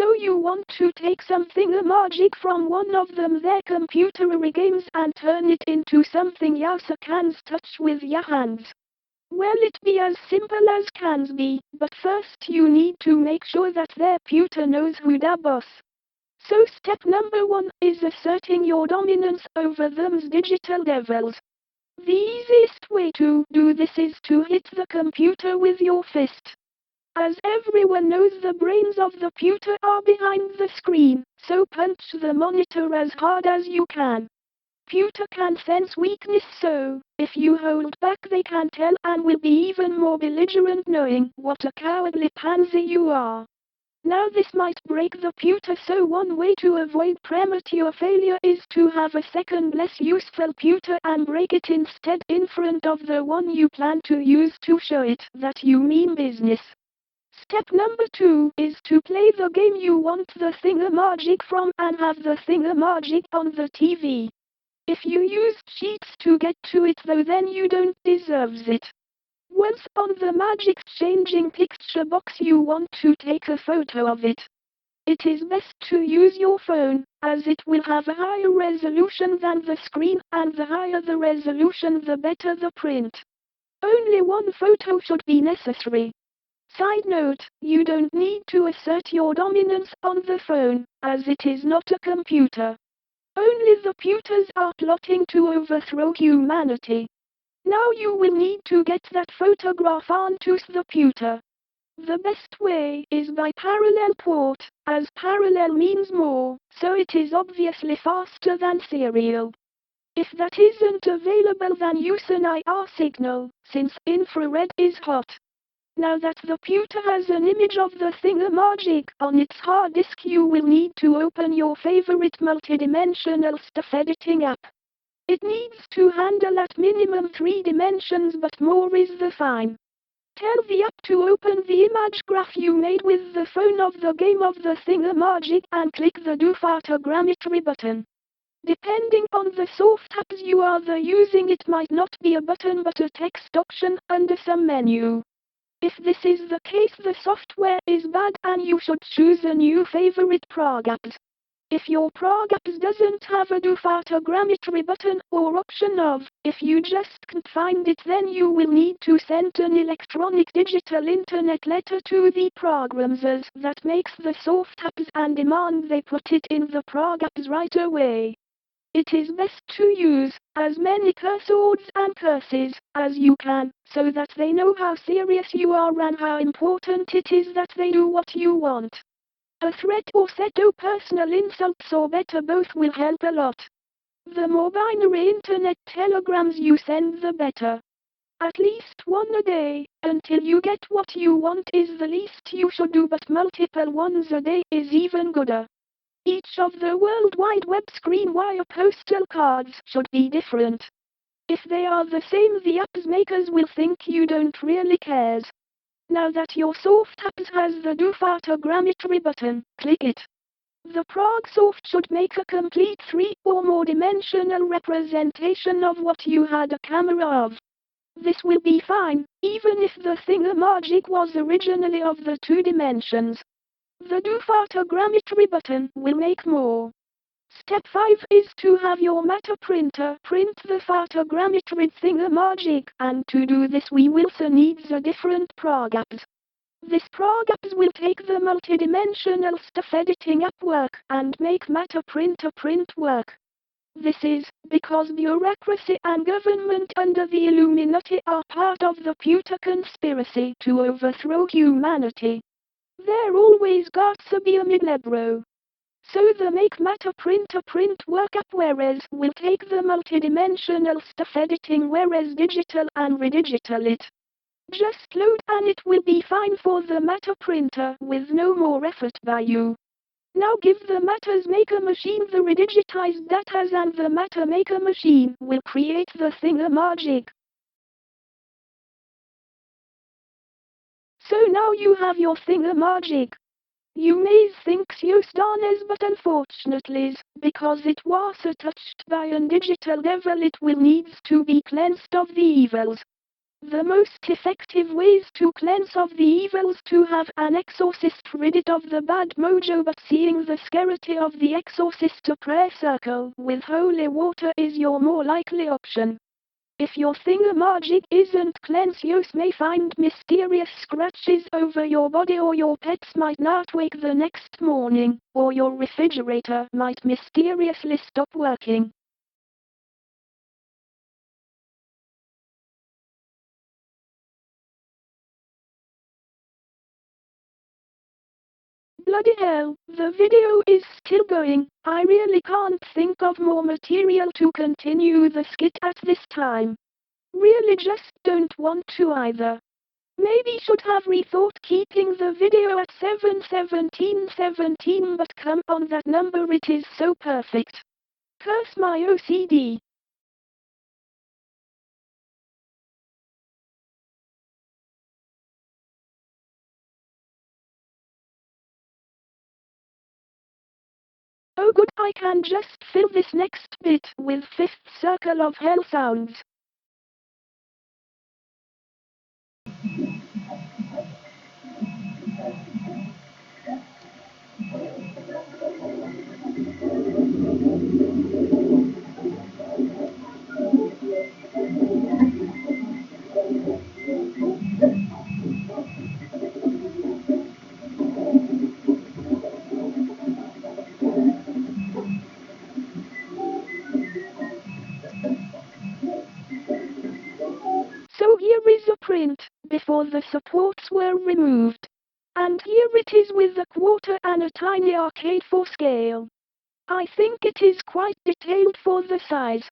So you want to take something magic from one of them their computer games and turn it into something user can touch with your hands. Well, it be as simple as can be, but first you need to make sure that their computer knows who the boss. So step number 1 is asserting your dominance over them's digital devils. The easiest way to do this is to hit the computer with your fist. As everyone knows, the brains of the computer are behind the screen, so punch the monitor as hard as you can. Computer can sense weakness, so if you hold back they can tell and will be even more belligerent, knowing what a cowardly pansy you are. Now this might break the computer, so one way to avoid premature failure is to have a second less useful computer and break it instead in front of the one you plan to use to show it that you mean business. Step number 2 is to play the game you want the thingamajig from and have the thingamajig on the TV. If you used cheats to get to it though, then you don't deserve it. Once on the magic changing picture box, you want to take a photo of it. It is best to use your phone, as it will have a higher resolution than the screen, and the higher the resolution the better the print. Only one photo should be necessary. Side note, you don't need to assert your dominance on the phone, as it is not a computer. Only the computers are plotting to overthrow humanity. Now you will need to get that photograph onto the computer. The best way is by parallel port, as parallel means more, so it is obviously faster than serial. If that isn't available, then use an IR signal, since infrared is hot. Now that the computer has an image of the thingamajig on its hard disk, you will need to open your favorite multidimensional stuff editing app. It needs to handle at minimum 3 dimensions, but more is the fine. Tell the app to open the image graph you made with the phone of the game of the thingamajig and click the do photogrammetry button. Depending on the soft apps you are using, it might not be a button but a text option under some menu. If this is the case, the software is bad and you should choose a new favorite program. If your program doesn't have a do photogrammetry button or option of, if you just can't find it, then you will need to send an electronic digital internet letter to the programmers that makes the soft apps and demand they put it in the programs right away. It is best to use as many curse words and curses as you can, so that they know how serious you are and how important it is that they do what you want. A threat or set of personal insults, or better both, will help a lot. The more binary internet telegrams you send, the better. At least one a day, until you get what you want, is the least you should do, but multiple ones a day is even gooder. Each of the World Wide Web screen wire postal cards should be different. If they are the same, the apps makers will think you don't really care. Now that your soft apps has the do photogrammetry button, click it. The prog soft should make a complete 3 or more dimensional representation of what you had a camera of. This will be fine, even if the thingamajig was originally of the 2 dimensions. The do photogrammetry button will make more. Step 5 is to have your matter printer print the photogrammetry thingamajig, and to do this we will need the different programs. This programs will take the multidimensional stuff editing app work and make matter printer print work. This is because bureaucracy and government under the Illuminati are part of the computer conspiracy to overthrow humanity. There always got to be a mid-lebro. So the make matter printer print work app whereas will take the multidimensional stuff editing whereas digital and redigital it. Just load and it will be fine for the matter printer with no more effort by you. Now give the matters maker machine the redigitized datas and the matter maker machine will create the thingamajig. So now you have your thingamajig. You may think you darners, but unfortunately, because it was touched by a digital devil, it will needs to be cleansed of the evils. The most effective ways to cleanse of the evils to have an exorcist rid it of the bad mojo, but seeing the scarcity of the exorcist, a prayer circle with holy water is your more likely option. If your thingamagic isn't cleansed, you may find mysterious scratches over your body, or your pets might not wake the next morning, or your refrigerator might mysteriously stop working. Bloody hell, the video is still going. I really can't think of more material to continue the skit at this time. Really just don't want to either. Maybe should have rethought keeping the video at 7:17:17, but come on, that number, it is so perfect. Curse my OCD. Oh good, I can just fill this next bit with fifth circle of hell sounds. So here is a print, before the supports were removed. And here it is with a quarter and a tiny arcade for scale. I think it is quite detailed for the size.